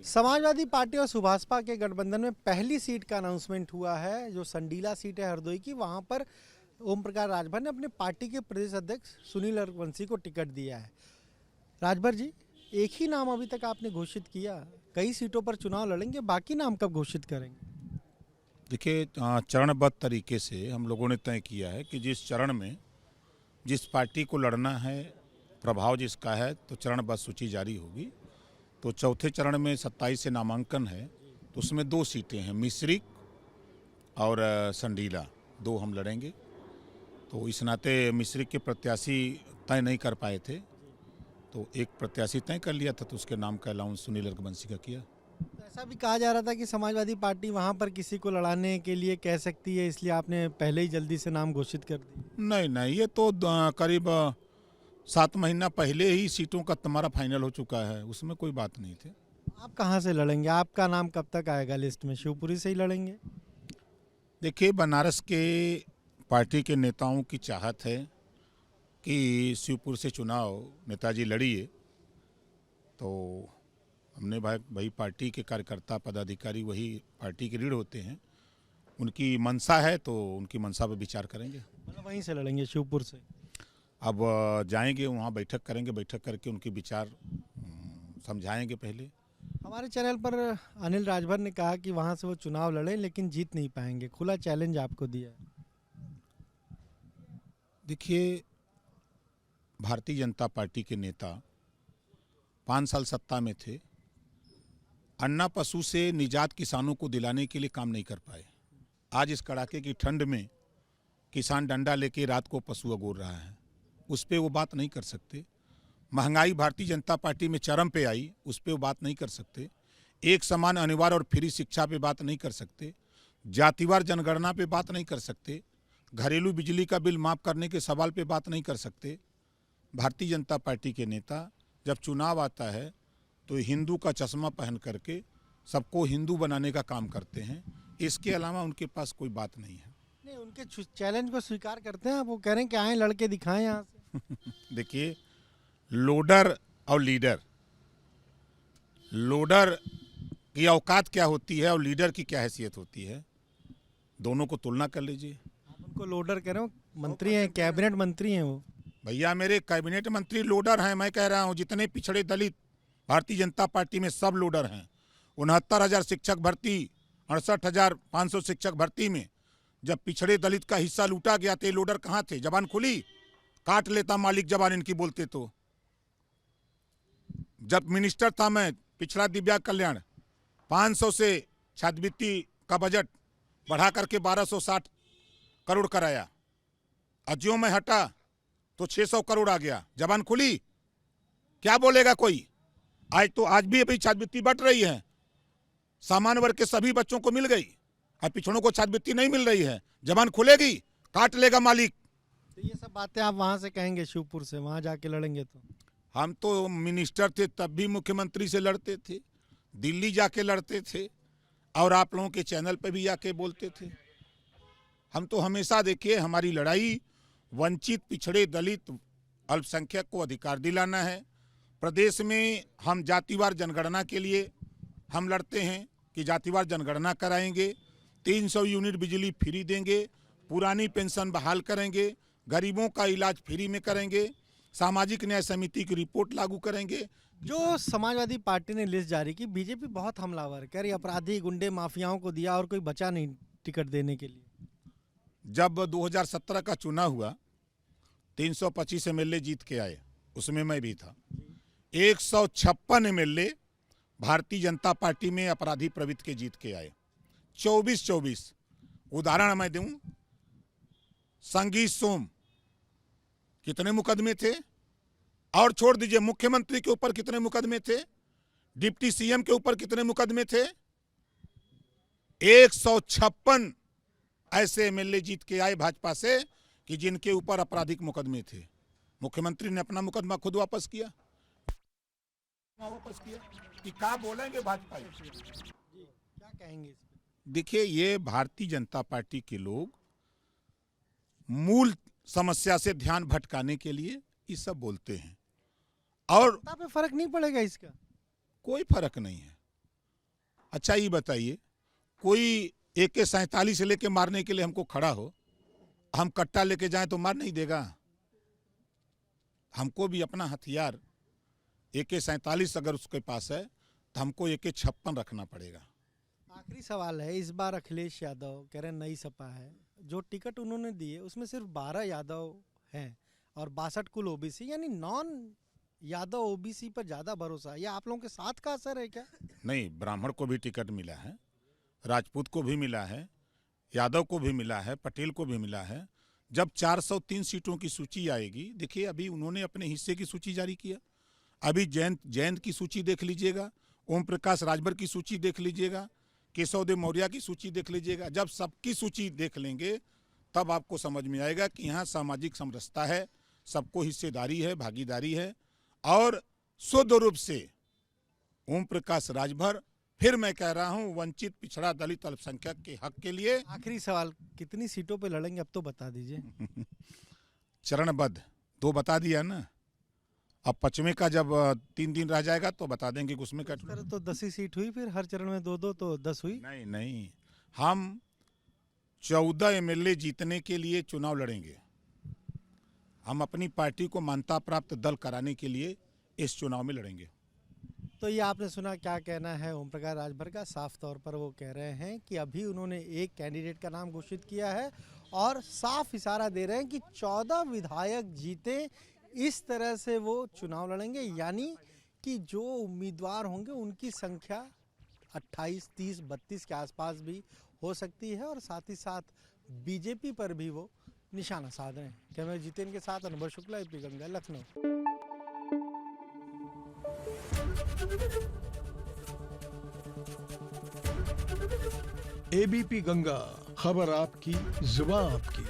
Samajwadi party और सुभाषपा के गठबंधन में पहली सीट का अनाउंसमेंट हुआ है। जो संडीला सीट है हरदोई की, वहां पर ओम प्रकाश राजभर ने अपने पार्टी के प्रदेश अध्यक्ष सुनील रघुवंशी को टिकट दिया है। राजभर जी, एक ही नाम अभी तक आपने घोषित किया, कई सीटों पर चुनाव लड़ेंगे, बाकी नाम कब घोषित करेंगे? देखिए, चरणबद्ध तरीके से हम लोगों ने तय किया है कि जिस चरण में जिस पार्टी को लड़ना है, प्रभाव जिसका है, तो चरणबद्ध सूची जारी होगी। तो चौथे चरण में 27 से नामांकन है, तो उसमें 2 सीटें हैं, मिश्रिक और संडीला, 2 हम लड़ेंगे। तो इस नाते मिश्रिक के प्रत्याशी तय नहीं कर पाए थे, तो एक प्रत्याशी तय कर लिया था, तो उसके नाम का अनाउंस सुनील रघुवंशी का किया। ऐसा भी कहा जा रहा था कि समाजवादी पार्टी वहां पर किसी को लड़ाने के लिए कह सकती है, इसलिए आपने पहले ही जल्दी से नाम घोषित कर दिया। नहीं नहीं, ये तो करीब 7 महीना पहले ही सीटों का तुम्हारा फाइनल हो चुका है, उसमें कोई बात नहीं थी। आप कहां से लड़ेंगे? आपका नाम कब तक आएगा लिस्ट में? शिवपुरी से ही लड़ेंगे? देखिए, बनारस के पार्टी के नेताओं की चाहत है कि शिवपुर से चुनाव नेताजी लड़िए, तो हमने भाई पार्टी के कार्यकर्ता पदाधिकारी वही पार्टी के रीढ़ होते हैं, उनकी मंशा है तो उनकी मंशा पर विचार करेंगे। मतलब वहीं से लड़ेंगे, शिवपुर से? अब जाएंगे वहाँ, बैठक करेंगे, बैठक करके उनके विचार समझाएंगे। पहले हमारे चैनल पर अनिल राजभर ने कहा कि वहां से वो चुनाव लड़े लेकिन जीत नहीं पाएंगे, खुला चैलेंज आपको दिया है। देखिए, भारतीय जनता पार्टी के नेता 5 साल सत्ता में थे, अन्ना पशु से निजात किसानों को दिलाने के लिए काम नहीं कर पाए। आज इस कड़ाके की ठंड में किसान डंडा लेके रात को पशु अगोर रहा है, उस पर वो बात नहीं कर सकते। महंगाई भारतीय जनता पार्टी में चरम पे आई, उस पर वो बात नहीं कर सकते। एक समान अनिवार्य और फ्री शिक्षा पे बात नहीं कर सकते। जातिवार जनगणना पे बात नहीं कर सकते। घरेलू बिजली का बिल माफ़ करने के सवाल पे बात नहीं कर सकते। भारतीय जनता पार्टी के नेता जब चुनाव आता है तो हिंदू का चश्मा पहन करके सबको हिंदू बनाने का काम करते हैं, इसके अलावा उनके पास कोई बात नहीं है। नहीं, उनके चैलेंज को स्वीकार करते हैं? वो कह रहे हैं कि आए लड़के दिखाएं यहाँ से। देखिए, लोडर और लीडर, लोडर की औकात क्या होती है और लीडर की क्या हैसियत होती है, दोनों को तुलना कर लीजिए। आप उनको लोडर कह रहे हो? मंत्री हैं, कैबिनेट मंत्री हैं वो। भैया, मेरे कैबिनेट मंत्री लोडर हैं। मैं कह रहा हूं जितने पिछड़े दलित भारतीय जनता पार्टी में सब लोडर हैं। 69,000 शिक्षक भर्ती, 68,500 शिक्षक भर्ती में जब पिछड़े दलित का हिस्सा लूटा गया थे, लोडर कहाँ थे? जबान खुली, काट लेता मालिक जबान इनकी बोलते तो। जब मिनिस्टर था मैं पिछड़ा दिव्यांग कल्याण, 500 से छात्रवृत्ति का बजट बढ़ा करके 1260 करोड़ कराया। अजियो में हटा तो 600 करोड़ आ गया। जबान खुली, क्या बोलेगा कोई? आज भी अभी छात्रवृत्ति बढ़ रही है, सामान्य वर्ग के सभी बच्चों को मिल गई, अब पिछड़ों को छात्रवृत्ति नहीं मिल रही है। जबान खुलेगी, काट लेगा मालिक। तो ये सब बातें आप वहां से कहेंगे, शिवपुर से वहां जाके लड़ेंगे? तो हम तो मिनिस्टर थे तब भी मुख्यमंत्री से लड़ते थे, दिल्ली जाके लड़ते थे, और आप लोगों के चैनल पे भी जाके बोलते थे। हम तो हमेशा, देखिए, हमारी लड़ाई वंचित, पिछड़े, दलित, अल्पसंख्यक को अधिकार दिलाना है। प्रदेश में हम जातिवार जनगणना के लिए हम लड़ते हैं कि जातिवार जनगणना कराएंगे, 300 यूनिट बिजली फ्री देंगे, पुरानी पेंशन बहाल करेंगे, गरीबों का इलाज फ्री में करेंगे, सामाजिक न्याय समिति की रिपोर्ट लागू करेंगे। जो समाजवादी पार्टी ने लिस्ट जारी की, बीजेपी बहुत हमलावर कह रही, अपराधी गुंडे माफियाओं को दिया और कोई बचा नहीं टिकट देने के लिए। जब 2017 का चुनाव हुआ, 325 एमएलए जीत के आए, उसमें मैं भी था। 156 एमएलए भारतीय जनता पार्टी में अपराधी प्रवृत्ति के जीत के आए, 24-24। उदाहरण मैं दूं, संगीत सोम, कितने मुकदमे थे? और छोड़ दीजिए, मुख्यमंत्री के ऊपर कितने मुकदमे थे, डिप्टी सीएम के ऊपर कितने मुकदमे थे? 156 ऐसे एमएलए जीत के आए भाजपा से कि जिनके ऊपर आपराधिक मुकदमे थे। मुख्यमंत्री ने अपना मुकदमा खुद वापस किया कि क्या बोलेंगे भाजपा? क्या कहेंगे इस पे? देखिए, ये भारतीय जनता पार्टी के लोग मूल समस्या से ध्यान भटकाने के लिए ये सब बोलते हैं, और पे फर्क नहीं पड़ेगा इसका? कोई फर्क नहीं है। अच्छा ये बताइए, कोई AK-47 लेके मारने के लिए हमको खड़ा हो, हम कट्टा लेके जाएं तो मार नहीं देगा? हमको भी अपना हथियार AK-47 अगर उसके पास है तो हमको AK-56 रखना पड़ेगा। आखिरी सवाल है, इस बार अखिलेश यादव कह रहे हैं नई सपा है, जो टिकट उन्होंने दिए उसमें सिर्फ 12 यादव हैं और 62 कुल ओबीसी, यानी नॉन यादव ओबीसी पर ज्यादा भरोसा है। ये आप लोगों के साथ का असर है क्या? नहीं, ब्राह्मण को भी टिकट मिला है, राजपूत को भी मिला है, यादव को भी मिला है, पटेल को भी मिला है। जब 403 सीटों की सूची आएगी, देखिए अभी उन्होंने अपने हिस्से की सूची जारी किया, अभी जयंत की सूची देख लीजिएगा, ओम प्रकाश राजभर की सूची देख लीजिएगा, केशव देव मौर्य की सूची देख लीजिएगा। जब सबकी सूची देख लेंगे तब आपको समझ में आएगा कि यहाँ सामाजिक समरसता है, सबको हिस्सेदारी है, भागीदारी है और शुद्ध रूप से ओम प्रकाश राजभर, फिर मैं कह रहा हूं, वंचित पिछड़ा दलित अल्पसंख्यक के हक के लिए। आखिरी सवाल, कितनी सीटों पे लड़ेंगे अब तो बता दीजिए। चरणबद्ध 2 बता दिया ना, अब 5वें का जब 3 दिन रह जाएगा तो बता देंगे कि उसमें कट। तो 10 ही सीट हुई, फिर हर चरण में 2-2 तो 10 हुई। नहीं, हम 14 MLA जीतने के लिए चुनाव लड़ेंगे। हम अपनी पार्टी को मान्यता प्राप्त दल कराने के लिए इस चुनाव में लड़ेंगे। तो ये आपने सुना क्या कहना है ओम प्रकाश राजभर का। साफ तौर पर वो कह रहे हैं कि अभी उन्होंने एक कैंडिडेट का नाम घोषित किया है और साफ इशारा दे रहे हैं कि 14 विधायक जीते, इस तरह से वो चुनाव लड़ेंगे। यानी कि जो उम्मीदवार होंगे उनकी संख्या 28, 30, 32 के आसपास भी हो सकती है और साथ ही साथ बीजेपी पर भी वो निशाना साध रहे हैं। कैमरा जितेन के साथ अनुभव शुक्ला, AP गंगा, लखनऊ। ABP गंगा, खबर आपकी, जुबान आपकी।